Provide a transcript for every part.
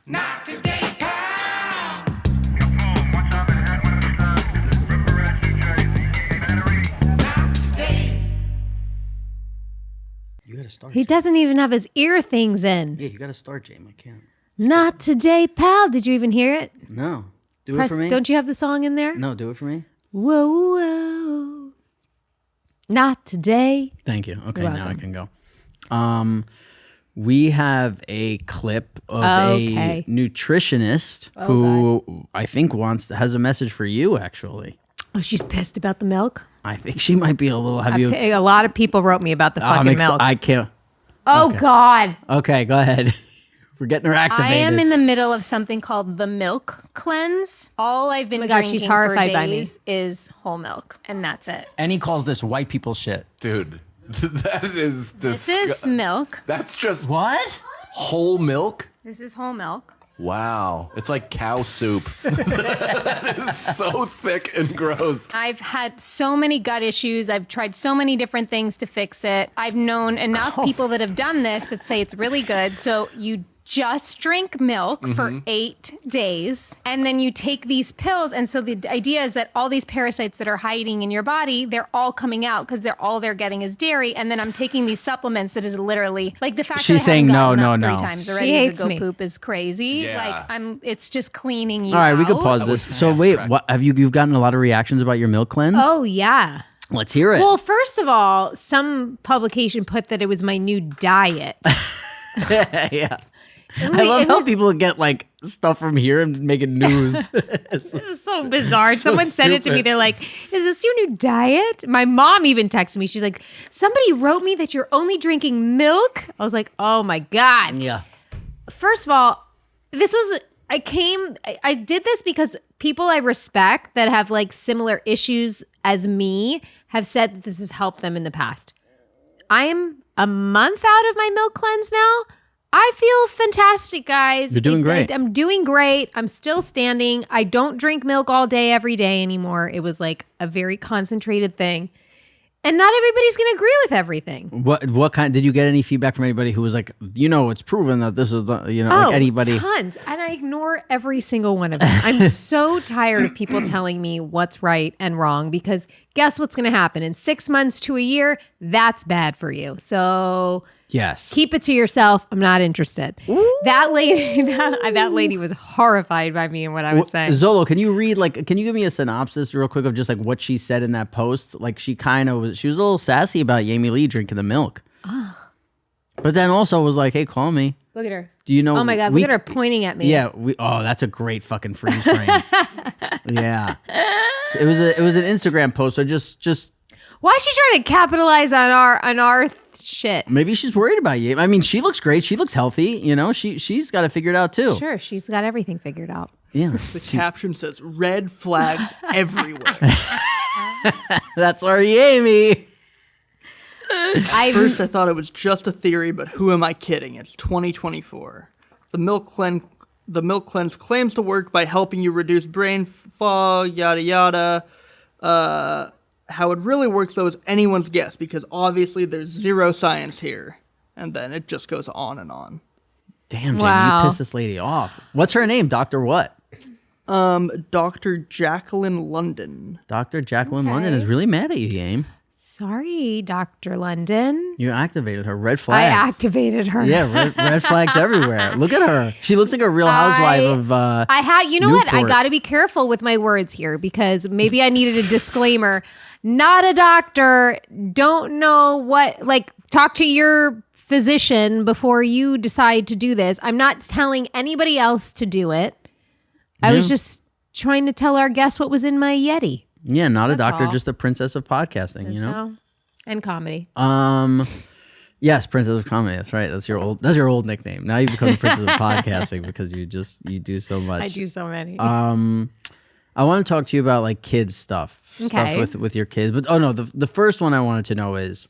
Not today, pal. Not today. You gotta start. He doesn't even have his ear things in. Yeah, you gotta start, James. I can't. Not today, pal. Did you even hear it? No. Do it for me. Don't you have the song in there? No, do it for me. Whoa, whoa. Not today. Thank you. Okay, You're now I welcome. can go. We have a clip of a nutritionist who I think has a message for you, actually. Oh, she's pissed about the milk? I think she might be a little... A lot of people wrote me about the fucking milk. I can't... Oh, okay. God. Okay, go ahead. We're getting her activated. I am in the middle of something called the milk cleanse. All I've been drinking she's horrified for by me. days is whole milk, and that's it. And he calls this white people shit. Dude, that is This is milk. That's just What? whole milk? This is whole milk. Wow. It's like cow soup. That is so thick and gross. I've had so many gut issues. I've tried so many different things to fix it. I've known enough people that have done this that say it's really good. So you just drink milk for 8 days, and then you take these pills. And so the idea is that all these parasites that are hiding in your body, they're all coming out because all they're getting is dairy. And then I'm taking these supplements that is literally like the fact She's that I haven't saying gotten no, up no, 3 no. times She already hates to go me. poop is crazy. Yeah. Like it's just cleaning you All right, we could out. pause this. So wait, what have you've gotten a lot of reactions about your milk cleanse? Oh, yeah. Let's hear it. Well, first of all, some publication put that it was my new diet. Yeah. I love how people get like stuff from here and make it news. This is so bizarre. so Someone sent it to me. stupid. They're like, is this your new diet? My mom even texted me. She's like, somebody wrote me that you're only drinking milk. I was like, oh my God. Yeah. First of all, I did this because people I respect that have like similar issues as me have said that this has helped them in the past. I am a month out of my milk cleanse now. I feel fantastic, guys. You're doing great. I'm doing great. I'm still standing. I don't drink milk all day, every day anymore. It was like a very concentrated thing. And not everybody's going to agree with everything. What kind? Did you get any feedback from anybody who was like, it's proven that this is, like anybody? Tons. And I ignore every single one of them. I'm so tired of people telling me what's right and wrong because guess what's going to happen? In 6 months to a year, that's bad for you. So Yes. keep it to yourself. I'm not interested. That lady was horrified by me and what I was saying. Zolo, can you give me a synopsis real quick of just like what she said in that post? Like she was a little sassy about Yami Lee drinking the milk. But then also was like, hey, call me. Look at her. Do you know? Oh my God, look at her pointing at me. Yeah. That's a great fucking freeze frame. Yeah. So it was an Instagram post. So just Why is she trying to capitalize on our shit? maybe she's worried about you. I mean, she looks great. She looks healthy. She's got to figure it out too. Sure, she's got everything figured out. Yeah. The caption says red flags everywhere. That's our Yami. First, I thought it was just a theory, but who am I kidding? It's 2024. The milk cleanse claims to work by helping you reduce brain fog, yada yada. How it really works, though, is anyone's guess, because obviously there's zero science here. And then it just goes on and on. Damn, Jamie, Wow. you pissed this lady off. What's her name? Dr. what? Dr. Jacqueline London. Dr. Jacqueline London is really mad at you, Game. Sorry, Dr. London. You activated her. Red I flags. activated her. Yeah, red flags everywhere. Look at her. She looks like a real housewife of You know what? I Newport. got to be careful with my words here because maybe I needed a disclaimer. Not a doctor. Don't know what, talk to your physician before you decide to do this. I'm not telling anybody else to do it. I was just trying to tell our guests what was in my Yeti. Yeah, not a That's doctor, all. just a princess of podcasting, you know? And comedy. Yes, princess of comedy. That's right. That's your old nickname. Now you become the princess of podcasting because you do so much. I do so many. I want to talk to you about like kids stuff Okay. with your kids. But the first one I wanted to know is,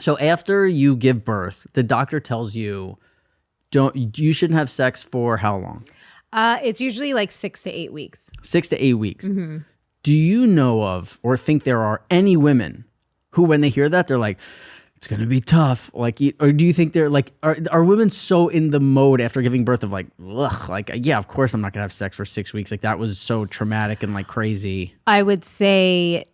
so after you give birth, the doctor tells you you shouldn't have sex for how long? It's usually like 6 to 8 weeks. 6 to 8 weeks. Mm-hmm. Do you know of or think there are any women who, when they hear that, they're like, it's gonna be tough. Like, or do you think they're like, are women so in the mode after giving birth of like, ugh, like, yeah, of course I'm not gonna have sex for 6 weeks. Like that was so traumatic and like crazy. I would say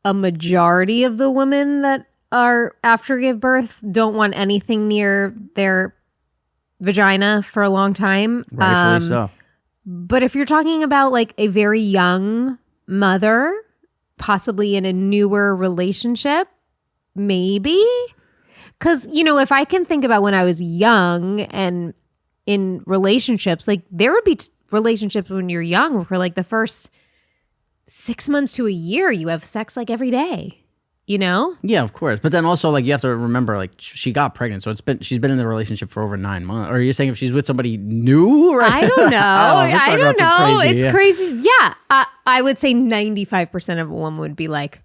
a majority of the women that are after give birth don't want anything near their vagina for a long time. Rightfully so. But if you're talking about like a very young mother, possibly in a newer relationship, maybe. Because, you know, if I can think about when I was young and in relationships, like there would be relationships when you're young where like the first 6 months to a year, you have sex like every day, you know? Yeah, of course. But then also, like, you have to remember, like, she got pregnant, so she's been in the relationship for over 9 months. Or are you saying if she's with somebody new? Or I don't know. I don't know. Crazy, it's crazy. Yeah. I would say 95% of a woman would be like,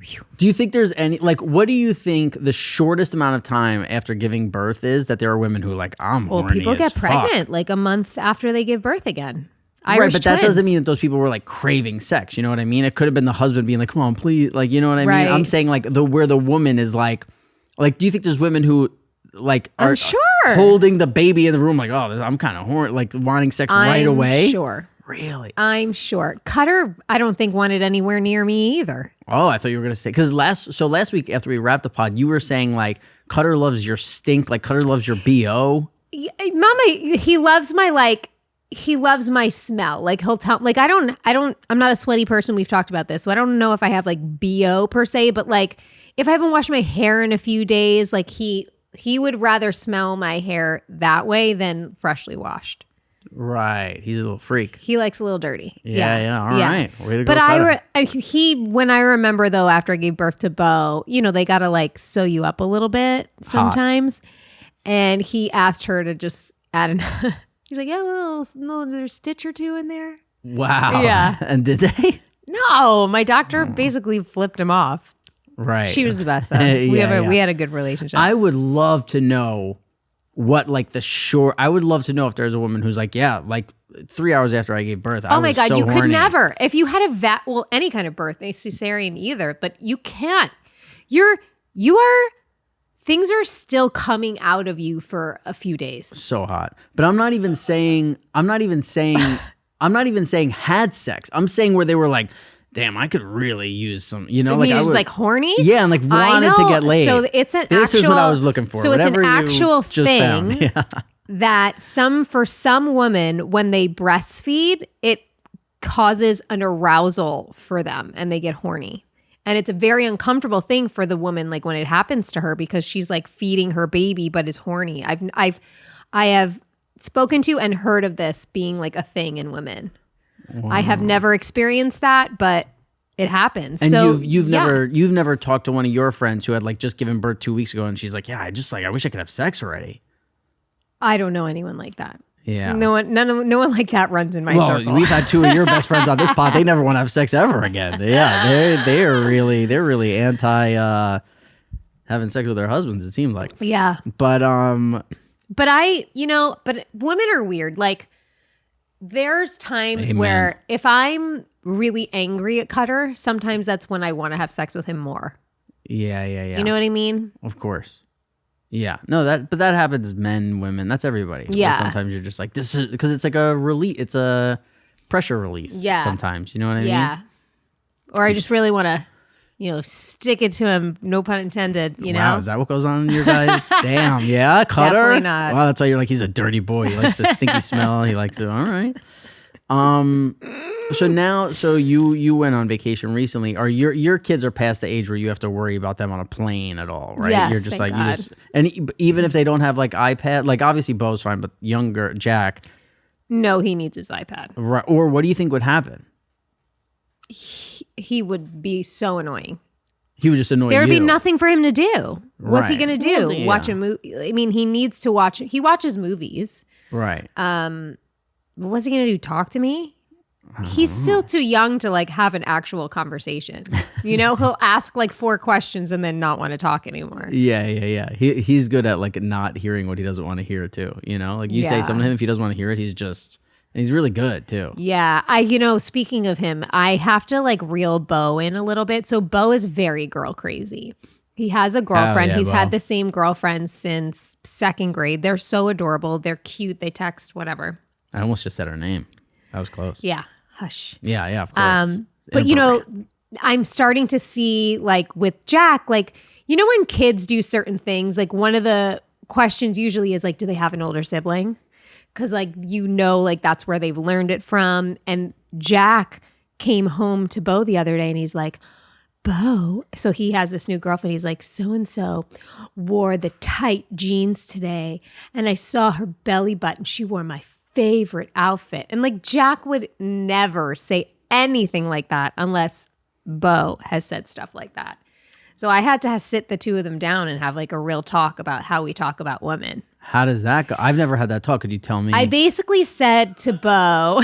phew. Do you think there's any, like, what do you think the shortest amount of time after giving birth is that there are women who, like, I'm well, horny people as get fuck? pregnant like a month after they give birth again. Right, Irish but that twins. doesn't mean that those people were like craving sex. You know what I mean? It could have been the husband being like, "Come on, please," like, you know what I Right. mean? I'm saying like where the woman is like, do you think there's women who like are I'm sure. holding the baby in the room like, "Oh, I'm kind of horny," like wanting sex right away? Sure. Really? I'm sure. Cutter, I don't think wanted anywhere near me either. Oh, I thought you were gonna say because last week after we wrapped the pod, you were saying like Cutter loves your stink, like Cutter loves your BO. Mama, he loves my smell. Like he'll tell, like I'm not a sweaty person. We've talked about this. So I don't know if I have like BO per se, but like if I haven't washed my hair in a few days, like he would rather smell my hair that way than freshly washed. Right. He's a little freak. He likes a little dirty. Yeah. All right. Way to go, But Cutter. when I remember though, after I gave birth to Bo, you know, they got to like sew you up a little bit sometimes. And he asked her to just add he's like, yeah, another stitch or two in there. Wow. Yeah. And did they? No, my doctor basically flipped him off. Right. She was the best though. Yeah, We had a good relationship. I would love to know what like I would love to know if there's a woman who's like, yeah, like 3 hours after I gave birth. oh my God, so you could horny. never. If you had any kind of birth, a cesarean either, but you can't. Things are still coming out of you for a few days. So hot. But I'm not even saying had sex. I'm saying where they were like, damn, I could really use some, you know, I like mean, I just would, like horny. yeah, and like wanted to get laid. So it's an this is what I was looking for. So Whatever it's an you actual just thing found. Yeah. that for some women, when they breastfeed, it causes an arousal for them and they get horny. And it's a very uncomfortable thing for the woman, like when it happens to her, because she's like feeding her baby but is horny. I have spoken to and heard of this being like a thing in women. Wow. I have never experienced that, but it happens. And so you've never talked to one of your friends who had like just given birth 2 weeks ago, and she's like, yeah, I wish I could have sex already. I don't know anyone like that. Yeah. No one like that runs in my circle. We've had two of your best friends on this pod. They never want to have sex ever again. Yeah, they're really anti having sex with their husbands. It seems like. Yeah. But women are weird. Like there's times Amen. where if I'm really angry at Cutter, sometimes that's when I want to have sex with him more. Yeah. You know what I mean? Of course. Yeah, no, that happens, men, women, that's everybody. Yeah. Where sometimes you're just like, this is, because it's like a release, it's a pressure release. Yeah. Sometimes, you know what I mean? Yeah. Or I just really want to, stick it to him, no pun intended, you Wow, know? is that what goes on in your guys? Damn, yeah, Cutter? Definitely not. Wow, that's why you're like, he's a dirty boy. He likes the stinky smell. He likes it. All right. So you went on vacation recently. Are your kids are past the age where you have to worry about them on a plane at all, right? Yes, You're just thank like, God. and even if they don't have like iPad, like obviously Bo's fine, but younger Jack, No, he needs his iPad. right? Or what do you think would happen? He would be so annoying. He would just annoy There would you. be nothing for him to do. What's he Right. going to do? Well, yeah. Watch a movie? I mean, he needs to watch. He watches movies. Right. What's he going to do? Talk to me? He's still too young to like have an actual conversation. He'll ask like 4 questions and then not want to talk anymore. Yeah. He's good at like not hearing what he doesn't want to hear too. Like you say Yeah. something to him, if he doesn't want to hear it, and he's really good too. Yeah. Speaking of him, I have to like reel Bo in a little bit. So Bo is very girl crazy. He has a girlfriend. yeah, He's Bo. had the same girlfriend since 2nd grade. They're so adorable. They're cute. They text, whatever. I almost just said her name. That was close. Yeah. Hush. Yeah, of course. But I'm starting to see like with Jack, like, when kids do certain things, like one of the questions usually is like, do they have an older sibling? Because like, like that's where they've learned it from. And Jack came home to Bo the other day and he's like, Bo. So he has this new girlfriend. He's like, so-and-so wore the tight jeans today. And I saw her belly button. She wore my favorite outfit. And like Jack would never say anything like that unless Bo has said stuff like that. So I had to sit the two of them down and have like a real talk about how we talk about women. How does that go? I've never had that talk. Could you tell me? I basically said to Bo,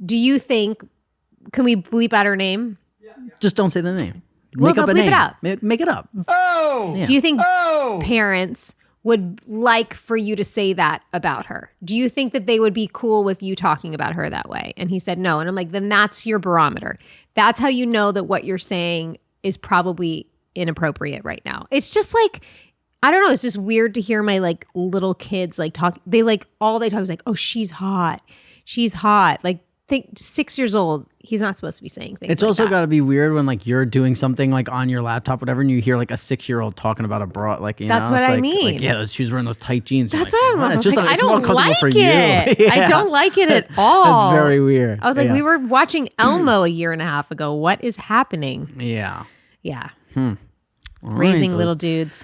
do you think, can we bleep out her name? Just don't say the name. We'll Make up go a bleep name. it out. Make it up. Do you think parents would like for you to say that about her? Do you think that they would be cool with you talking about her that way? And he said no. And I'm like, then that's your barometer. That's how you know that what you're saying is probably inappropriate right now. It's just like, I don't know. It's just weird to hear my like little kids like talk. They like all they talk is like, oh, she's hot. She's hot. Like, think 6 years old. He's not supposed to be saying things. It's like also that. got to be weird when like you're doing something like on your laptop, whatever, and you hear like a 6-year-old talking about a bra. Like, That's know, what it's I like, mean. Like, yeah, she was wearing those tight jeans. That's You're what like, I'm it's just like, I it's more don't comfortable like for it. you. I don't like it at all. It's very weird. I was like, Yeah. we were watching Elmo a year and a half ago. What is happening? Yeah. Yeah. All Raising right, little dudes.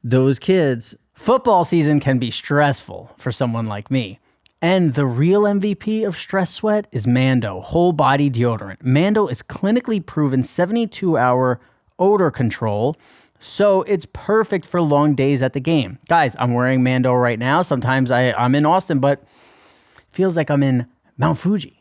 those kids. Football season can be stressful for someone like me. And the real MVP of stress sweat is Mando whole body deodorant. Mando is clinically proven 72-hour odor control, so it's perfect for long days at the game. Guys, I'm wearing Mando right now. Sometimes I'm in Austin, but feels like I'm in Mount Fuji.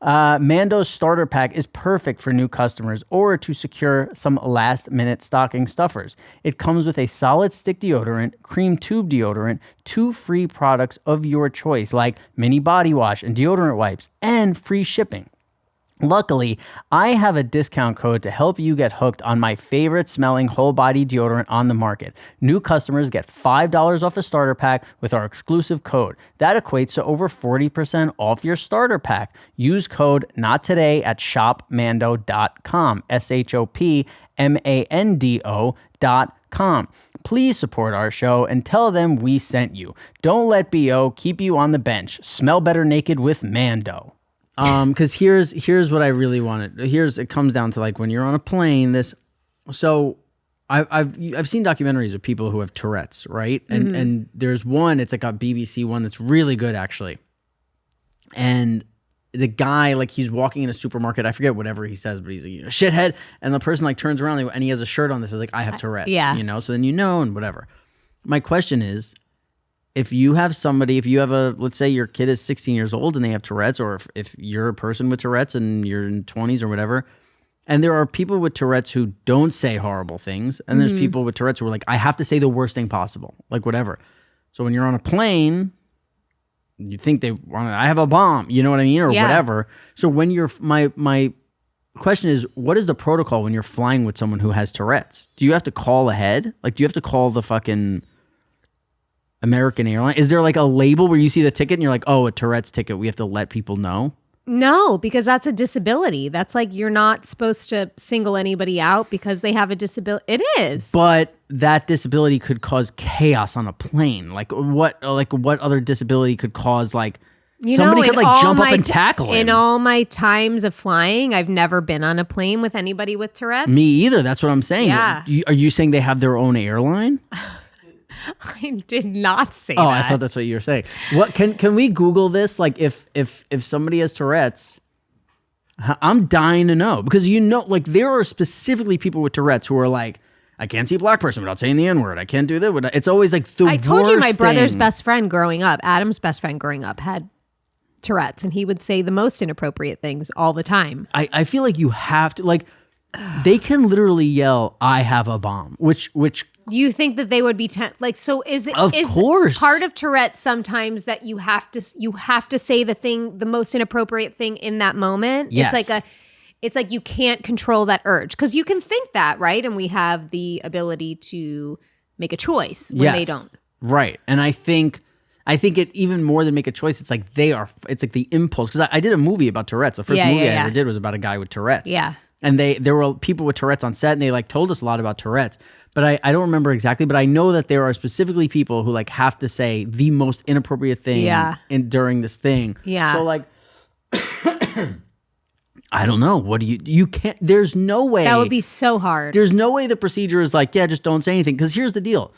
Mando's starter pack is perfect for new customers or to secure some last-minute stocking stuffers. It comes with a solid stick deodorant, cream tube deodorant, 2 free products of your choice like mini body wash and deodorant wipes, and free shipping. Luckily, I have a discount code to help you get hooked on my favorite smelling whole body deodorant on the market. New customers get $5 off a starter pack with our exclusive code. That equates to over 40% off your starter pack. Use code NOTTODAY at shopmando.com, shopmando.com. Please support our show and tell them we sent you. Don't let BO keep you on the bench. Smell better naked with Mando. Because here's what I really wanted. It comes down to like when you're on a plane. So I've seen documentaries of people who have Tourette's, right? And there's one. It's like a BBC one that's really good actually. And the guy, like, he's walking in a supermarket. I forget whatever he says, but he's like, shithead. And the person like turns around and he has a shirt on that says like, I have Tourette's. Yeah. So then and whatever. My question is, if you have let's say your kid is 16 years old and they have Tourette's, or if you're a person with Tourette's and you're in 20s or whatever, and there are people with Tourette's who don't say horrible things, and there's people with Tourette's who are like, I have to say the worst thing possible, like whatever. So when you're on a plane, you think I have a bomb, you know what I mean, or whatever. So when my question is, what is the protocol when you're flying with someone who has Tourette's? Do you have to call ahead? Like, do you have to call the fucking American Airlines? Is there like a label where you see the ticket and you're like, oh, a Tourette's ticket, we have to let people know? No, because that's a disability. That's like, you're not supposed to single anybody out because they have a disability. It is. But that disability could cause chaos on a plane. Like what other disability could cause like somebody could like jump up and tackle him? In all my times of flying, I've never been on a plane with anybody with Tourette's. Me either. That's what I'm saying. Yeah. Are you saying they have their own airline? I did not say Oh, that. I thought that's what you were saying. What can we Google this? Like if somebody has Tourette's, I'm dying to know, because like there are specifically people with Tourette's who are like, I can't see a black person without saying the N-word. I can't do that. It's always like the worst I told you my brother's thing. best friend growing up, Adam's best friend growing up, had Tourette's, and he would say the most inappropriate things all the time. I feel like you have to, like, they can literally yell, I have a bomb, which You think that they would be so is it Of is course. part of Tourette sometimes that you have to say the most inappropriate thing in that moment? Yes. It's like it's like you can't control that urge because you can think that, right? And we have the ability to make a choice when they don't. Right. And I think it even more than make a choice. It's like it's like the impulse. Because I did a movie about Tourette's. The first movie I ever did was about a guy with Tourette's. Yeah. And there were people with Tourette's on set, and they like told us a lot about Tourette's. But I don't remember exactly. But I know that there are specifically people who like have to say the most inappropriate thing during this thing. Yeah. So like, I don't know. What do you can't. There's no way That would be so hard. There's no way the procedure is like, yeah, just don't say anything. Because here's the deal.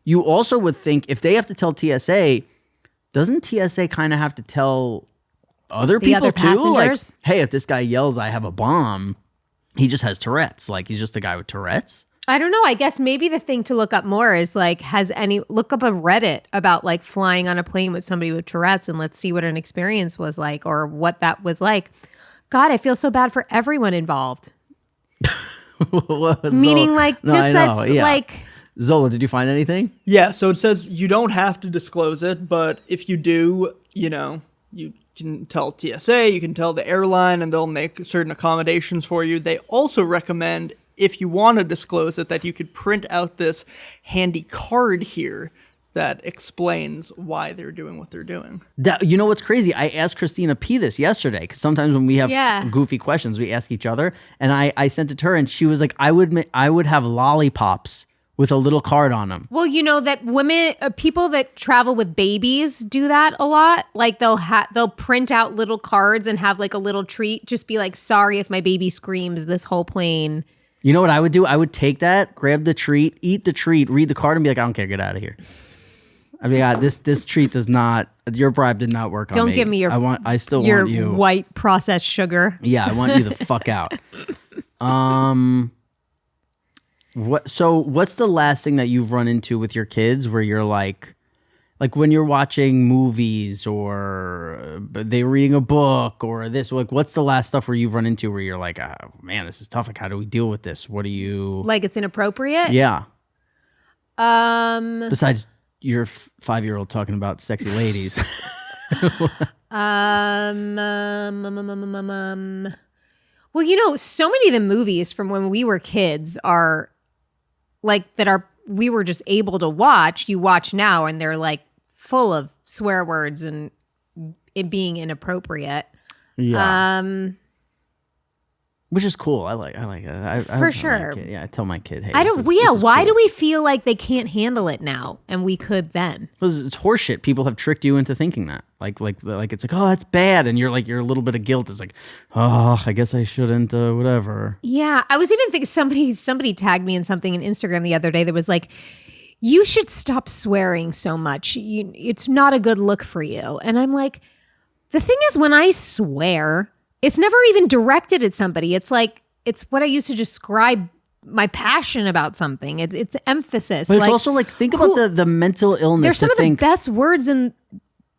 You also would think if they have to tell TSA, doesn't TSA kind of have to tell other people other too? passengers? Like, hey, if this guy yells, I have a bomb, he just has Tourette's. Like, he's just a guy with Tourette's. I don't know. I guess maybe the thing to look up more is like, look up a Reddit about like flying on a plane with somebody with Tourette's and let's see what an experience was like or what that was like. God, I feel so bad for everyone involved. Meaning like, like... Zola, did you find anything? Yeah, so it says you don't have to disclose it, but if you do, you can tell TSA, you can tell the airline, and they'll make certain accommodations for you. They also recommend, if you want to disclose it, that you could print out this handy card here that explains why they're doing what they're doing. You know what's crazy? I asked Christina P. this yesterday, because sometimes when we have goofy questions, we ask each other, and I sent it to her, and she was like, I would have lollipops with a little card on them. Well, you know that people that travel with babies do that a lot. Like they'll print out little cards and have like a little treat. Just be like, sorry if my baby screams this whole plane. You know what I would do? I would take that, grab the treat, eat the treat, read the card, and be like, I don't care, get out of here. I mean, this treat does not. Your bribe did not work on me. Don't give me your. I still want you. Your white processed sugar. Yeah, I want you the fuck out. What's the last thing that you've run into with your kids where you're like when you're watching movies or they're reading a book or this, like what's the last stuff where you've run into where you're like, oh, man, this is tough. Like, how do we deal with this? What do you like? It's inappropriate. Yeah. Besides your 5-year-old talking about sexy ladies. Well, you know, so many of the movies from when we were kids are like we were just able to watch. You watch now and they're like full of swear words and it being inappropriate. Yeah. Which is cool. I like it. For sure. I tell my kid, hey. Why do we feel like they can't handle it now and we could then? Because it's horseshit. People have tricked you into thinking that. Like it's like, oh, that's bad. And you're a little bit of guilt. It's like, oh, I guess I shouldn't, whatever. Yeah. I was even thinking somebody tagged me in something in Instagram the other day that was like, you should stop swearing so much. It's not a good look for you. And I'm like, the thing is when I swear, it's never even directed at somebody. It's like, it's what I use to describe my passion about something. It's emphasis. But it's also like, think about the mental illness. They're some of the best words in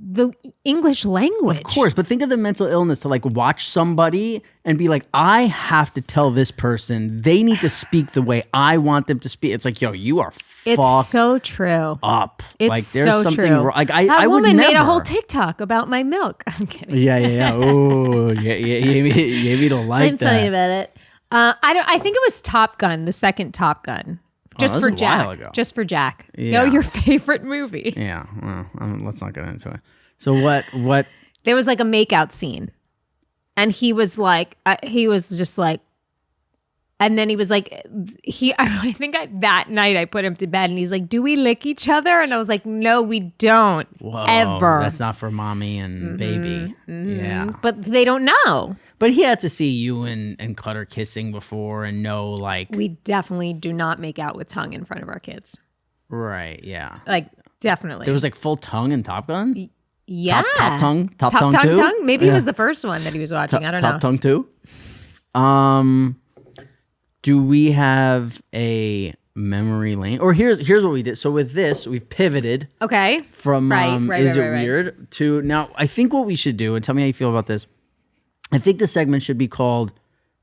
the English language. Of course, but think of the mental illness to like watch somebody and be like, I have to tell this person they need to speak the way I want them to speak. It's like, yo, you are It's so true. Up. It's like there's so something true. Like that I would woman never made a whole TikTok about my milk. I'm kidding. Yeah. Oh, yeah. You don't like that. I'm funny about it. I think it was Top Gun, the second Top Gun. Just for Jack. While ago. Just for Jack. Yeah. No, your favorite movie. Yeah. Well, let's not get into it. So what? There was like a makeout scene, and he was just like, and then he was like, I think that night I put him to bed, and he's like, do we lick each other? And I was like, no, we don't. Whoa, ever. That's not for mommy and baby. Mm-hmm. Yeah. But they don't know. But he had to see you and Cutter kissing before and know like. We definitely do not make out with tongue in front of our kids. Right. Yeah. Like definitely. There was like full tongue in Top Gun. Yeah. Top tongue 2? Maybe it was the first one that he was watching. I don't know. Top tongue 2? Do we have a memory lane? Or here's what we did. So with this, we pivoted. Okay. From Is It right. Weird to now. I think what we should do, and tell me how you feel about this. I think the segment should be called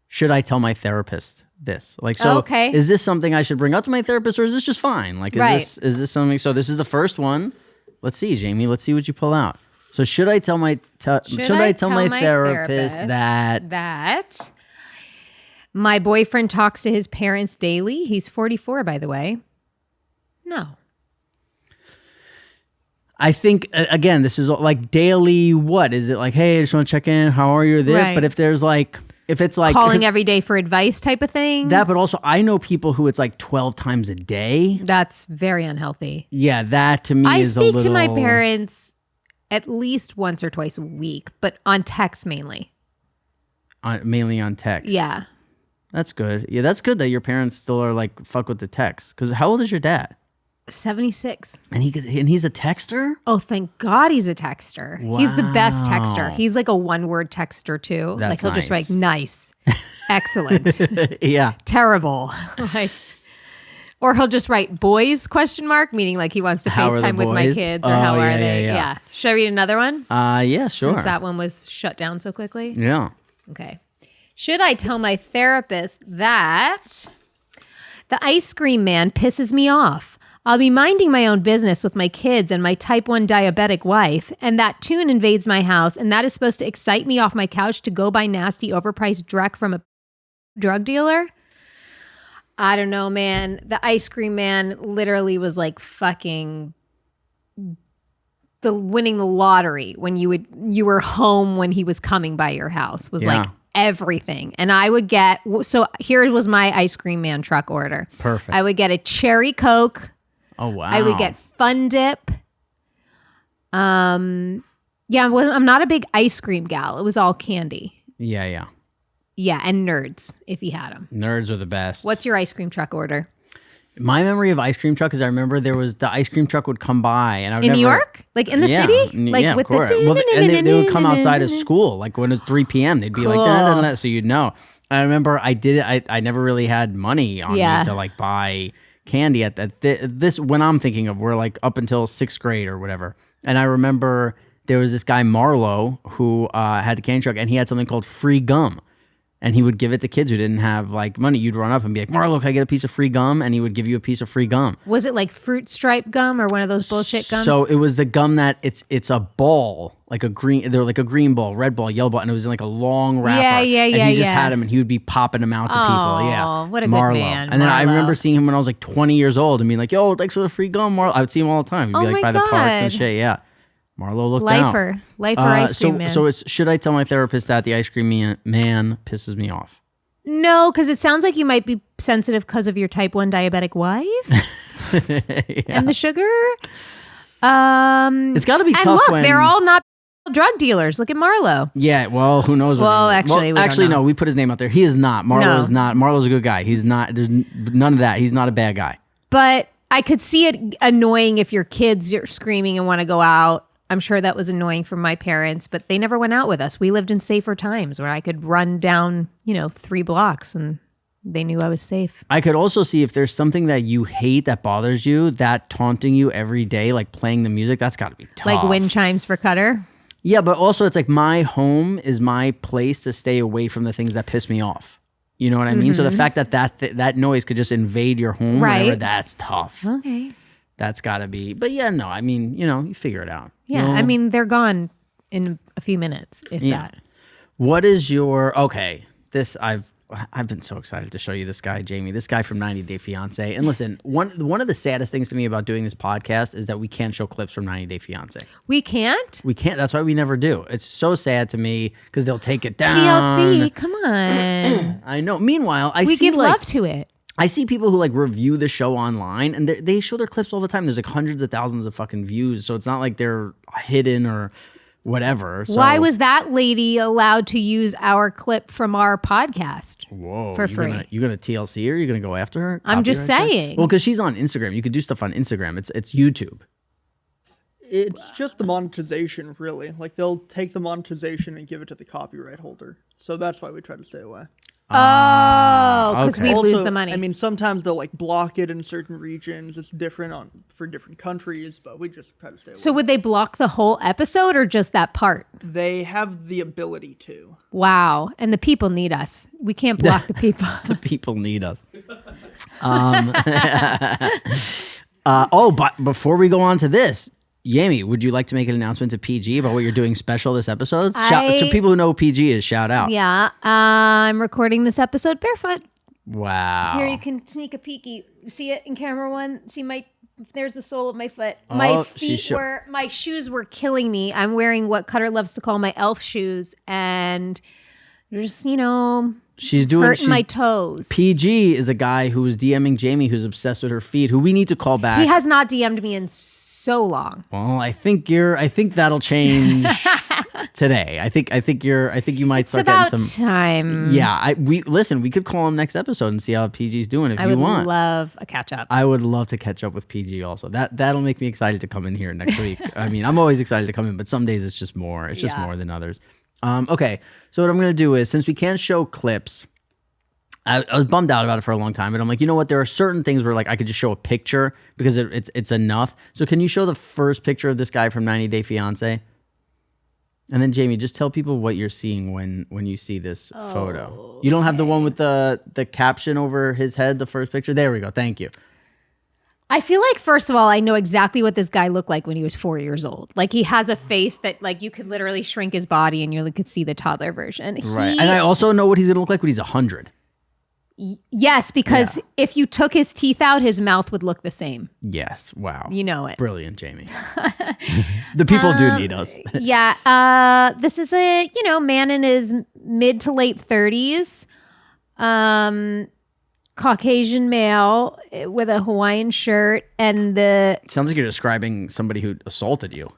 "Should I Tell My Therapist This?" Like, so okay. Is this something I should bring up to my therapist, or is this just fine? Like, is this something? So this is the first one. Let's see, Jamie. Let's see what you pull out. So should I tell my therapist that My boyfriend talks to his parents daily. He's 44, by the way. No. I think, again, this is like daily, what? Is it like, hey, I just want to check in. How are you? This? Right. But if it's like, Calling every day for advice type of thing. that, but also I know people who it's like 12 times a day. That's very unhealthy. Yeah, that to me I is a little. speak to my parents at least once or twice a week, but on text mainly. Mainly on text. Yeah. That's good. Yeah, that's good that your parents still are like, fuck with the text. Because how old is your dad? 76. And he's a texter? Oh, thank God he's a texter. He's the best texter. Wow. He's like a one-word texter too. That's like he'll just nice. write nice, excellent, Yeah. terrible. Like, or he'll just write boys ? Meaning like he wants to How are the FaceTime with my boys? kids or Oh, how are yeah, they? yeah. Should I read another one? Yeah, sure. Since that one was shut down so quickly. Yeah. Okay. Should I tell my therapist that the ice cream man pisses me off? I'll be minding my own business with my kids and my type 1 diabetic wife, and that tune invades my house, and that is supposed to excite me off my couch to go buy nasty, overpriced dreck from a drug dealer? I don't know, man. The ice cream man literally was like fucking winning the lottery when you were home when he was coming by your house was Yeah. like everything. And I would get, so here was my ice cream man truck order. Perfect. I would get a cherry Coke. Oh, wow. I would get Fun Dip. Yeah, I'm not a big ice cream gal. It was all candy. Yeah, yeah. Yeah, and Nerds, if he had them. Nerds are the best. What's your ice cream truck order? My memory of ice cream truck is I remember there was the ice cream truck would come by and I would In New never- York? Like in the Yeah, city? Like yeah, with of course. the... Well, and they would come outside of school, like when it was 3 p.m. They'd be like, Cool. da, so you'd know. And I remember I did it. I never really had money on Yeah. me to like buy candy at that. This when I'm thinking of, we're like up until 6th grade or whatever. And I remember there was this guy Marlo who had the candy truck, and he had something called free gum. And he would give it to kids who didn't have like money. You'd run up and be like, Marlo, can I get a piece of free gum? And he would give you a piece of free gum. Was it like fruit stripe gum or one of those bullshit gums? So it was the gum that it's a ball, like a green, they're like a green ball, red ball, yellow ball, and it was in like a long wrapper. Yeah, And yeah, he just yeah. had them, and he would be popping them out to people. Yeah, what a good Marlo. man, And then I Marlo. remember seeing him when I was like 20 years old, and being like, "Yo, thanks for the free gum, Marlo." I would see him all the time. He'd be Oh like my by the parks and God. shit. Yeah, Marlo looked out. Lifer ice cream man. So it's should I tell my therapist that the ice cream man pisses me off? No, because it sounds like you might be sensitive because of your type 1 diabetic wife and the sugar. It's got to be And tough look, when they're all not drug dealers. Look at Marlo. Yeah, well, who knows? Well, actually, we don't actually, know. no. We put his name out there. He is not. Marlo is No. not. Marlo's a good guy. He's not. There's none of that. He's not a bad guy. But I could see it annoying if your kids are screaming and want to go out. I'm sure that was annoying for my parents, but they never went out with us. We lived in safer times where I could run down, 3 blocks and they knew I was safe. I could also see if there's something that you hate that bothers you, that taunting you every day, like playing the music. That's got to be tough. Like wind chimes for Cutter. Yeah, but also it's like my home is my place to stay away from the things that piss me off. You know what I mean? So the fact that noise could just invade your home, Right. whatever, that's tough. Okay. That's got to be. But yeah, no, I mean, you figure it out. Yeah, You know? I mean, they're gone in a few minutes, if Yeah. that. What is your I've been so excited to show you this guy, Jamie. This guy from 90 Day Fiancé. And listen, one of the saddest things to me about doing this podcast is that we can't show clips from 90 Day Fiancé. We can't? We can't. That's why we never do. It's so sad to me because they'll take it down. TLC, come on. I know. Meanwhile, I We see give like love to it. I see people who like review the show online, and they show their clips all the time. There's like hundreds of thousands of fucking views, so it's not like they're hidden or whatever. So, Why was that lady allowed to use our clip from our podcast? Whoa, for you free? You gonna TLC her? You gonna go after her? I'm just Copyright her? saying. Well, because she's on Instagram. You could do stuff on Instagram. It's YouTube. It's just the monetization, really. Like, they'll take the monetization and give it to the copyright holder. So that's why we try to stay away. Oh, because okay. we lose Also, the money. I mean, sometimes they'll like block it in certain regions. It's different for different countries, but we just try to stay away. so would they block the whole episode or just that part? They have the ability to. Wow. And the people need us. We can't block the people. The people need us. But before we go on to this, Yami, would you like to make an announcement to PG about what you're doing special this episode? To people who know who PG is, shout out. Yeah, I'm recording this episode barefoot. Wow. Here you can sneak a peeky. See it in camera one? See there's the sole of my foot. Oh, My feet my shoes were killing me. I'm wearing what Cutter loves to call my elf shoes. And they're just, hurting my toes. PG is a guy who was DMing Jamie who's obsessed with her feet, who we need to call back. He has not DM'd me in so long. Well, I think that'll change today. I think you might start getting some time. Yeah, we could call him next episode and see how PG's doing if you want. I would love a catch up. I would love to catch up with PG also. That'll make me excited to come in here next week. I mean, I'm always excited to come in, but some days it's just more. It's just more than others. Okay, so what I'm going to do is, since we can't show clips, I was bummed out about it for a long time, but I'm like, you know what? There are certain things where like I could just show a picture because it's enough. So can you show the first picture of this guy from 90 Day Fiancé? And then Jamie, just tell people what you're seeing when you see this photo. You don't have the one with the caption over his head, the first picture? There we go. Thank you. I feel like, first of all, I know exactly what this guy looked like when he was 4 years old. Like, he has a face that, like, you could literally shrink his body and you could see the toddler version. Right. And I also know what he's going to look like when he's 100. Yes, because if you took his teeth out, his mouth would look the same. Yes. Wow. You know it. Brilliant, Jamie. The people do need us. Yeah. This is a, man in his mid to late 30s. Caucasian male with a Hawaiian shirt and Sounds like you're describing somebody who assaulted you.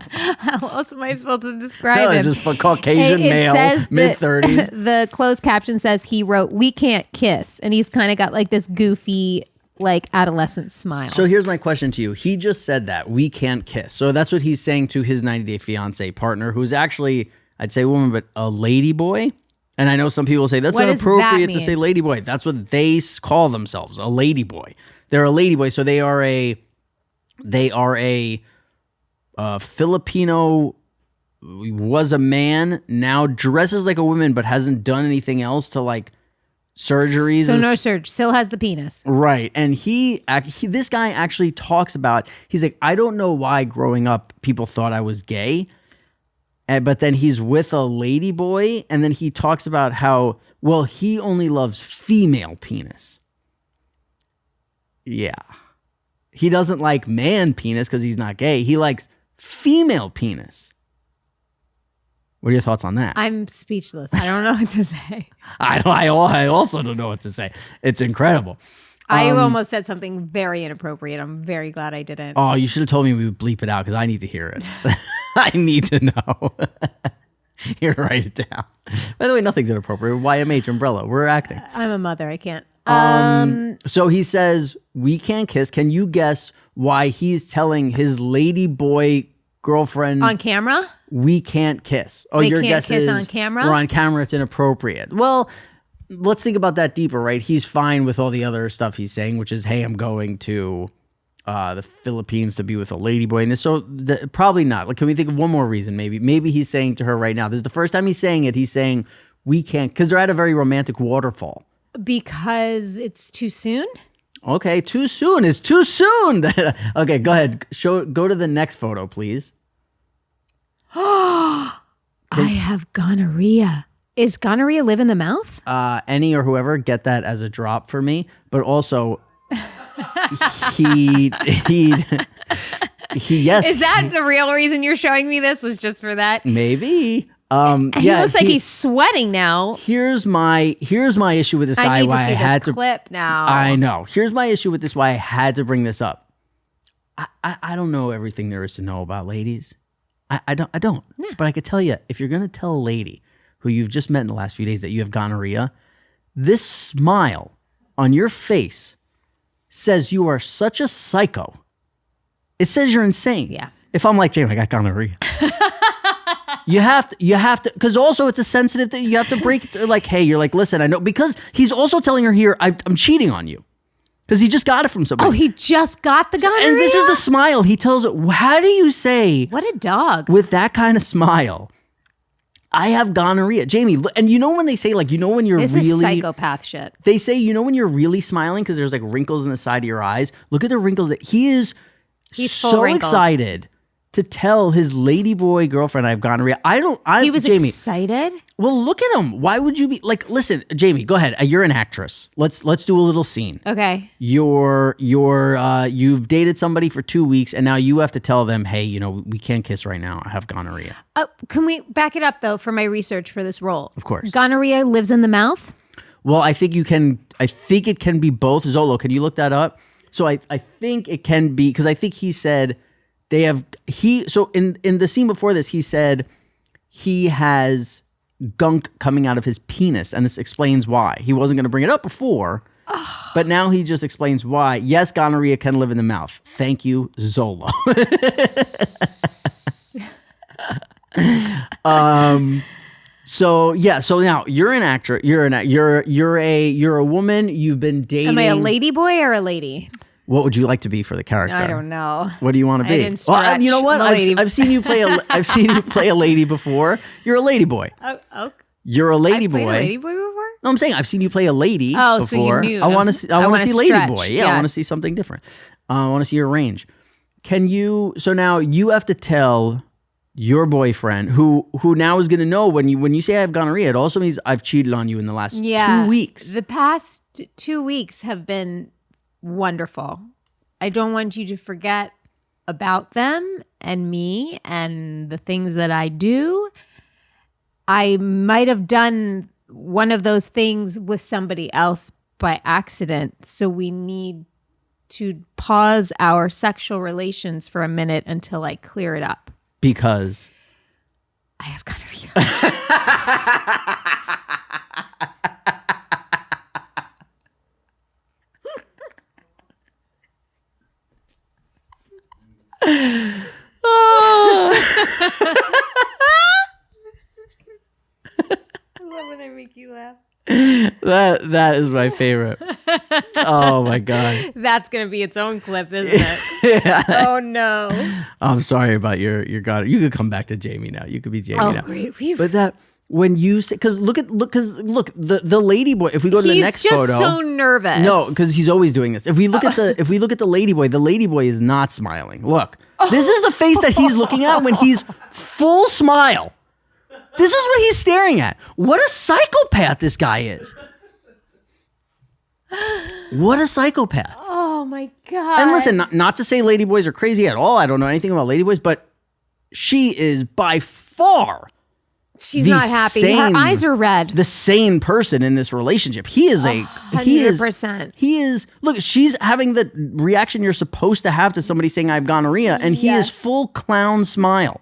How else am I supposed to describe him? Just for Caucasian male, mid-30s. The closed caption says he wrote, "We can't kiss," and he's kind of got like this goofy, like adolescent smile. So here's my question to you. He just said that we can't kiss. So that's what he's saying to his 90 Day Fiancé partner, who's actually, I'd say a woman, but a lady boy. And I know some people say that's inappropriate to say lady boy. That's what they call themselves, a lady boy. They're a lady boy, so they are a Filipino, was a man, now dresses like a woman, but hasn't done anything else to like surgeries. So no surgery, still has the penis. Right. And this guy actually talks about, he's like, I don't know why growing up people thought I was gay. But then he's with a lady boy, and then he talks about how, well, he only loves female penis. Yeah. He doesn't like man penis because he's not gay. He likes female penis. What are your thoughts on that? I'm speechless. I don't know what to say. I also don't know what to say. It's incredible. I almost said something very inappropriate. I'm very glad I didn't. Oh, you should have told me we would bleep it out because I need to hear it. I need to know. Here, write it down. By the way, nothing's inappropriate. YMH umbrella. We're acting. I'm a mother. I can't. So he says, we can't kiss. Can you guess why he's telling his lady boy girlfriend on camera? We can't kiss. Oh, they your can't guess kiss is on camera? we're on camera. It's inappropriate. Well, let's think about that deeper, right? He's fine with all the other stuff he's saying, which is, hey, I'm going to the Philippines to be with a ladyboy. And this, probably not. Like, can we think of one more reason? Maybe he's saying to her right now, this is the first time he's saying it. He's saying we can't, because they're at a very romantic waterfall. Because it's too soon? Okay, too soon. It's too soon. Okay, go ahead. Go to the next photo, please. I have gonorrhea. Is gonorrhea live in the mouth? Any or whoever, get that as a drop for me. But also, he yes. Is that the real reason you're showing me this? Was just for that? Maybe. He looks like he's sweating now. Here's my issue with this guy. I need why to see I had this clip now. I know. Here's my issue with this. Why I had to bring this up. I don't know everything there is to know about ladies. I don't. Yeah. But I could tell you, if you're gonna tell a lady who you've just met in the last few days that you have gonorrhea, this smile on your face says you are such a psycho. It says you're insane. Yeah. If I'm like, Jamie, I got gonorrhea. You have to, because also it's a sensitive thing. You have to break it, like, hey, you're like, listen, I know, because he's also telling her here, I'm cheating on you. Because he just got it from somebody. Oh, he just got the gonorrhea? And this is the smile. He tells her, how do you say, what a dog, with that kind of smile, I have gonorrhea? Jamie, and you know when they say, like, you know when you're this really... is psychopath shit. They say, you know when you're really smiling because there's like wrinkles in the side of your eyes? Look at the wrinkles that he is He's full so wrinkled. excited to tell his ladyboy girlfriend I have gonorrhea. He was Jamie. excited. Well, look at him. Why would you be like? Listen, Jamie, go ahead. You're an actress. Let's do a little scene. Okay. You've dated somebody for 2 weeks, and now you have to tell them, hey, we can't kiss right now. I have gonorrhea. Can we back it up though for my research for this role? Of course. Gonorrhea lives in the mouth. Well, I think it can be both. Zolo, can you look that up? So I think it can be, because I think he said so in the scene before this, he said he has gunk coming out of his penis, and this explains why. He wasn't going to bring it up before, but now he just explains why. Yes, gonorrhea can live in the mouth. Thank you, Zolo. So now you're an actor. You're a woman. You've been dating. Am I a lady boy or a lady? What would you like to be for the character? I don't know. What do you want to be? I didn't stretch. You know what? I'm a lady. I've seen you play a lady before. You're a lady boy. Oh, You're a lady I played boy. a lady boy before? No, I'm saying I've seen you play a lady Oh, before. so you knew. I want to see. I want to see lady stretch. boy. Yeah, I want to Yes. see something different. I want to see your range. Can you? So now you have to tell your boyfriend, who now is going to know when you say I have gonorrhea. It also means I've cheated on you in the last 2 weeks. The past 2 weeks have been wonderful. I don't want you to forget about them and me and the things that I do. I might have done one of those things with somebody else by accident. So we need to pause our sexual relations for a minute until I clear it up. Because I have gonorrhea. I love when I make you laugh. that is my favorite. Oh my god. That's gonna be its own clip, isn't it? Oh no. I'm sorry about your gonorrhea. You could come back to Jamie now. You could be Jamie now. Great. But that when you say, because look the lady boy. If we go to the next He's photo, just so nervous. no, because he's always doing this. If we look at the lady boy is not smiling. Look, this is the face that he's looking at when he's full smile. This is what he's staring at. What a psychopath this guy is. What a psychopath. Oh my god. And listen, not to say ladyboys are crazy at all. I don't know anything about ladyboys, but she is by far she's the not happy. sane- Her eyes are red. the sane person in this relationship. He is he is 100%. he is look, she's having the reaction you're supposed to have to somebody saying I have gonorrhea, and he is Yes. full clown smile.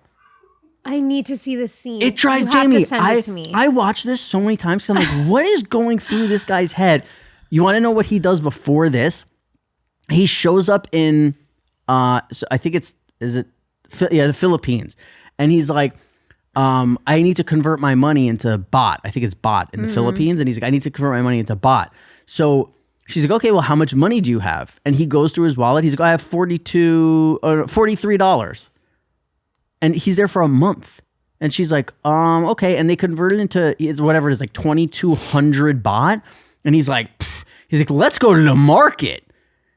I need to see this scene. It drives You have Jamie. to send it to me. I watch this so many times. 'Cause I'm like, what is going through this guy's head? You want to know what he does before this? He shows up in, so I think the Philippines, and he's like, I need to convert my money into baht. I think it's baht in the Philippines, and he's like, I need to convert my money into baht. So she's like, okay, well, how much money do you have? And he goes through his wallet. He's like, I have $43. And he's there for a month. And she's like, okay. And they convert it into, it's whatever it is, like 2,200 baht. And he's like, let's go to the market.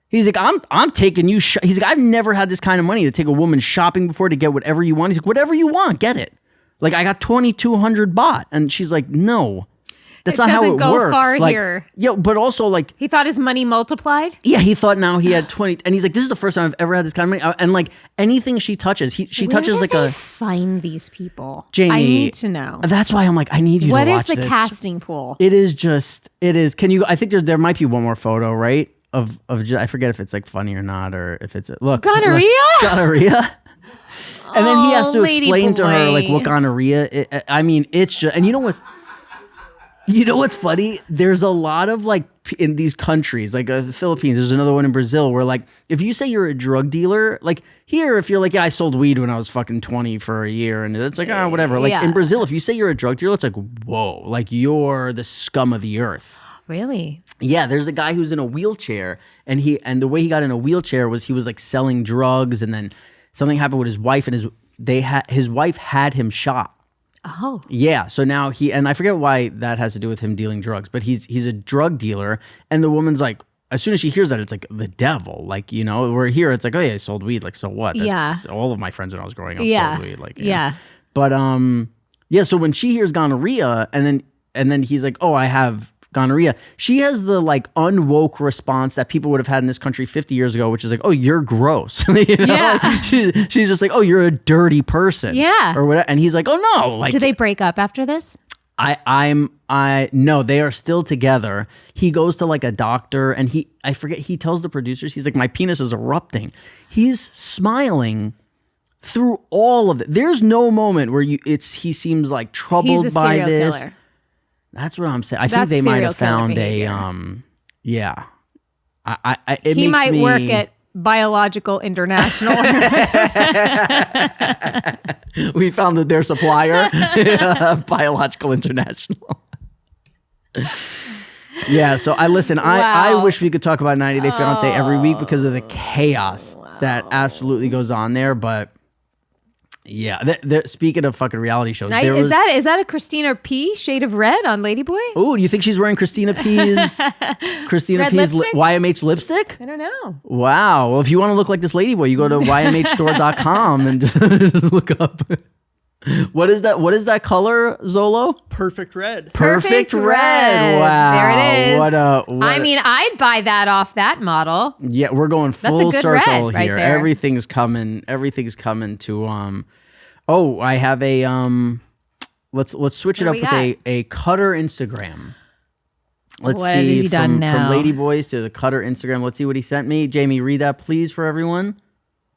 He's like, I'm taking you. He's like, I've never had this kind of money to take a woman shopping before to get whatever you want. He's like, whatever you want, get it. Like, I got 2,200 baht. And she's like, no, that's not how it doesn't go works. far like, here. Yeah, but also like, He thought his money multiplied. yeah, he thought now he had 20, and he's like, this is the first time I've ever had this kind of money. And like anything she touches, she touches like Where a do they find these people? Jamie. I need to know. That's why I'm like, I need you What to is watch the this. casting pool? It is. Can you? I think there might be one more photo, right? Of I forget if it's like funny or not, or if it's look Gonorrhea? gonorrhea. And then he has to lady explain to her boy. like what gonorrhea. I mean, it's just, and you know what's funny? There's a lot of like in these countries, like the Philippines. There's another one in Brazil where like if you say you're a drug dealer, like here, if you're like, yeah, I sold weed when I was fucking 20 for a year, and it's like, whatever. Like Yeah. in Brazil, if you say you're a drug dealer, it's like, whoa, like you're the scum of the earth. Really? Yeah, there's a guy who's in a wheelchair, and the way he got in a wheelchair was he was like selling drugs, and then something happened with his wife, and his wife had him shot. Oh. Yeah, so now and I forget why that has to do with him dealing drugs, but he's a drug dealer, and the woman's like, as soon as she hears that, it's like the devil. Like, you know, we're here. It's like, oh yeah, I sold weed. Like, so what? That's all of my friends when I was growing up sold weed. Like, Yeah. But yeah. So when she hears gonorrhea, and then he's like, oh, I have gonorrhea. She has the like unwoke response that people would have had in this country 50 years ago, which is like, oh, you're gross. You know? Yeah. Like, she's just like, oh, you're a dirty person. Yeah. Or whatever. And he's like, oh no. Like, Do they break up after this? No, they are still together. He goes to like a doctor and he tells the producers, he's like, my penis is erupting. He's smiling through all of it. There's no moment where he seems like troubled He's a by serial this. killer. That's what I'm saying. I think That's they might serial have found killer a behavior. yeah. It He makes might me work at Biological International. we found that their supplier, Biological International. Yeah, so I Wow. wish we could talk about 90 Day Fiancé every week because of the chaos that absolutely goes on there. But yeah, speaking of fucking reality shows, Is that a Christina P shade of red on Ladyboy? Oh, do you think she's wearing Christina P's Red lipstick? YMH lipstick? I don't know. Wow. Well, if you want to look like this ladyboy, you go to ymhstore.com and just look up. What is that color, Zolo? Perfect red. Perfect red. Wow. There it is. What I mean, I'd buy that off that model. yeah, we're going That's a full good circle red right here. there. Everything's coming to oh, I have a let's switch it What up do with we a Cutter Instagram. Let's What has see he done from now? Ladyboys to the Cutter Instagram. Let's see what he sent me. Jamie, read that please for everyone.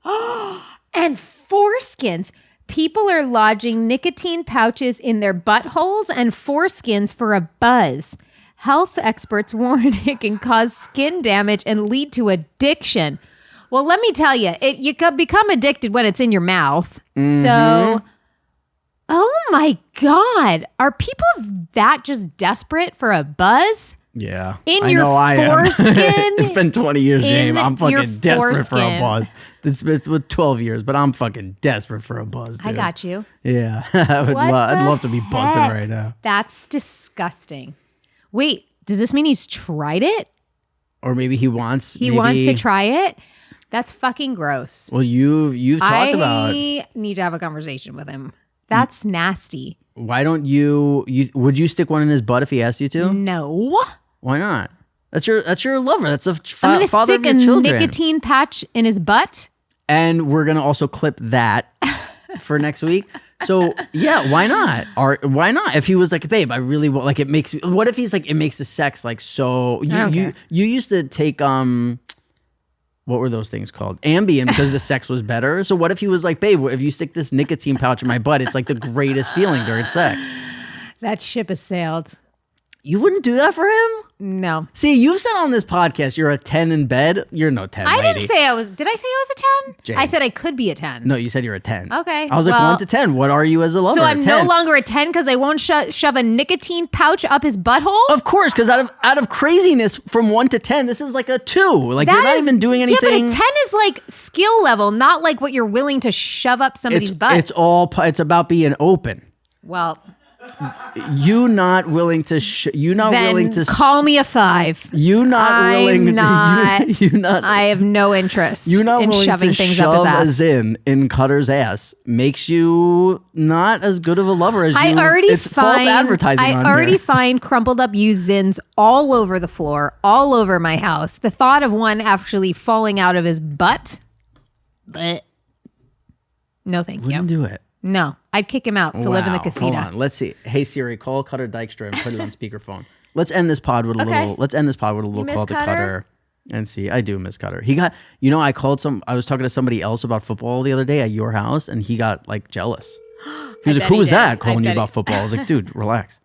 And foreskins. People are lodging nicotine pouches in their buttholes and foreskins for a buzz. Health experts warn it can cause skin damage and lead to addiction. Well, let me tell you, you can become addicted when it's in your mouth. So, oh my God. Are people that just desperate for a buzz? Yeah. In I your know I am. foreskin? It's been 20 years, In James. I'm your fucking desperate for a foreskin. buzz. It's been 12 years, but I'm fucking desperate for a buzz, dude. I got you. Yeah. I'd What love the to be buzzing heck? right now. That's disgusting. Wait, does this mean he's tried it? Or maybe he wants He wants to try it? That's fucking gross. Well, you've talked about I need to have a conversation with him. That's nasty. why don't you would you stick one in his butt if he asked you to? No. Why not? That's your lover. That's a I'm going to father stick of a your children. nicotine patch in his butt. And we're gonna also clip that for next week. So yeah, why not? Or why not? If he was like, babe, I really want, like, it makes. What if he's like, it makes the sex like so? You used to take what were those things called? Ambien, because the sex was better. So what if he was like, babe, if you stick this nicotine pouch in my butt, it's like the greatest feeling during sex. That ship has sailed. You wouldn't do that for him? No. See, you've said on this podcast you're a 10 in bed. You're no 10, I lady. didn't say I was. Did I say I was a 10? Jane. I said I could be a 10. No, you said you're a 10. Okay, I was like, well- 1 to 10. What are you as a lover? So A I'm 10. no longer a 10 because I won't shove a nicotine pouch up his butthole? Of course, because out of craziness from 1 to 10, this is like a 2. Like, That you're not is- even doing anything. Yeah, but a 10 is like skill level, not like what you're willing to shove up somebody's butt. It's about being open. Well, You not willing to then call me a 5. You not I'm willing not- you not I have no interest you not in willing shoving to things shove up his ass. as in Cutter's ass makes you not as good of a lover as you. It's false advertising. I on already here. find crumpled up used zins all over the floor, all over my house. The thought of one actually falling out of his butt, but no, thank you. Wouldn't do it. No, I'd kick him out to live in the Wow. casita. Hold on. Let's see. Hey Siri, call Cutter Dykstra and put it on speakerphone. Let's end this pod with a Okay. little. Let's end this pod with a little miss call to Cutter? Cutter. And see, I do miss Cutter. He got, I was talking to somebody else about football the other day at your house, and he got like jealous. He was like, bet "Who he was did. that I calling you bet he- about football?" I was like, "Dude, relax."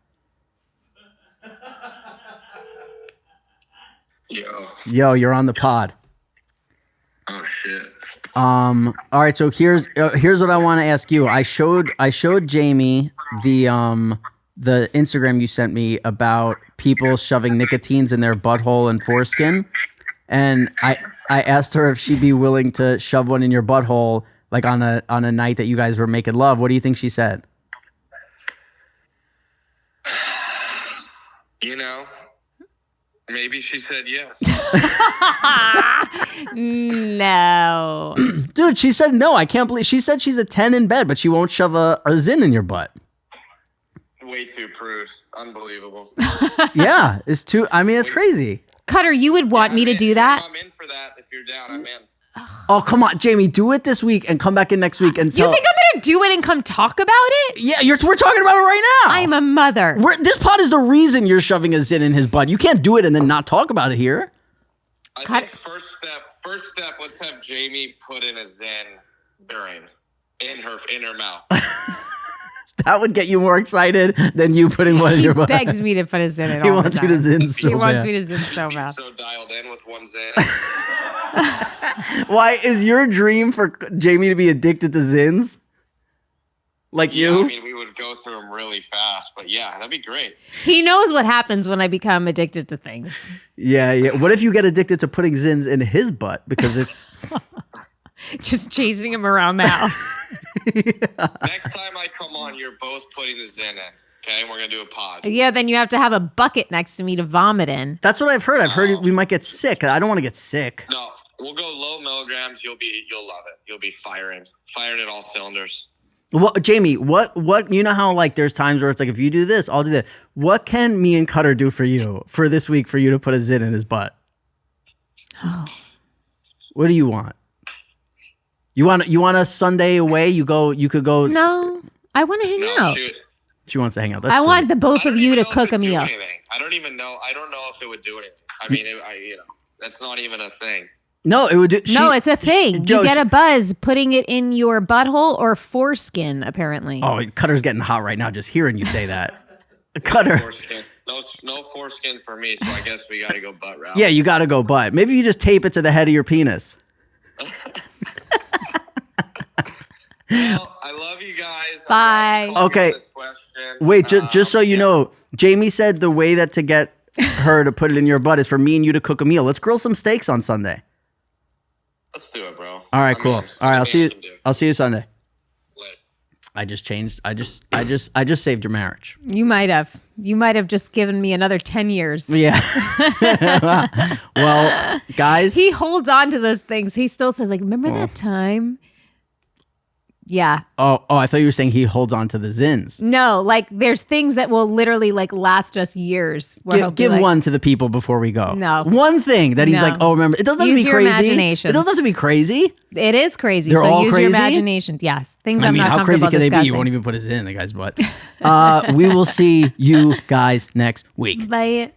Yo, you're on the pod. Oh shit. All right, so here's what I want to ask you. I showed Jamie the Instagram you sent me about people shoving nicotines in their butthole and foreskin, and I asked her if she'd be willing to shove one in your butthole, like on a night that you guys were making love. What do you think she said? You know, Maybe she said yes. No. Dude, she said no. I can't believe she said she's a 10 in bed, but she won't shove a zin in your butt. Way too prude. Unbelievable. Yeah, it's too. I mean, it's crazy. Cutter, you would want me to do that? I'm in for that. If you're down, I'm in. Oh, come on, Jamie, do it this week and come back in next week and You tell. think I'm going to do it and come talk about it? Yeah, we're talking about it right now. I'm a mother. This pod is the reason you're shoving a zin in his butt. You can't do it and then not talk about it here. I think first step, let's have Jamie put in a Zen in her mouth. That would get you more excited than you putting one in He your butt. begs me to put a zin in He all the wants you to time. zin so He wants bad. me to zin so bad. So dialed in with one Zen. Why is your dream for Jamie to be addicted to zins? Like Yeah, you? I mean, we would go through them really fast, but yeah, that'd be great. He knows what happens when I become addicted to things. Yeah. What if you get addicted to putting zins in his butt because it's Just chasing him around the house. Next time I come on, you're both putting the Zen in. Okay, and we're gonna do a pod. Yeah, then you have to have a bucket next to me to vomit in. That's what I've heard. I've heard we might get sick. I don't want to get sick. No, we'll go low milligrams. You'll love it. You'll be firing at all cylinders. What, Jamie, what you know how like there's times where it's like if you do this, I'll do that. What can me and Cutter do for you for this week for you to put a zin in his butt? What do you want? You want a Sunday away? You could go. No, I want to hang out. Shoot. She wants to hang out. That's I want sweet. the both I don't of you even to know if cook a it'd do meal. anything. I don't even know. I don't know if it would do anything. I mean, that's not even a thing. No, it would do. No, it's a thing. Joe, You get a buzz putting it in your butthole or foreskin, apparently. Oh, Cutter's getting hot right now just hearing you say that. Cutter. Foreskin. No foreskin for me, so I guess we got to go butt route. Yeah, you got to go butt. Maybe you just tape it to the head of your penis. Well, I love you guys. Bye. Okay. Wait, just so you know, Jamie said the way that to get her to put it in your butt is for me and you to cook a meal. Let's grill some steaks on Sunday. Let's do it, bro. All right, I'm cool. in. All right, I'll see you. Awesome, dude. I'll see you Sunday. Later. I just changed. I just saved your marriage. You might have. You might have just given me another 10 years. Yeah. Well, guys. He holds on to those things. He still says, like, remember that time? Yeah. Oh, I thought you were saying he holds on to the zins. No, like there's things that will literally like last us years. Where he'll be Give like, one to the people before we go. No. One thing that he's No. like, oh, remember, it doesn't have to Use be your crazy. imagination. It doesn't have to be crazy. It is crazy. They're so all use crazy? your imagination. Yes. Things I I'm mean, not how crazy comfortable can they be? discussing. You won't even put his in the guy's butt. We will see you guys next week. Bye.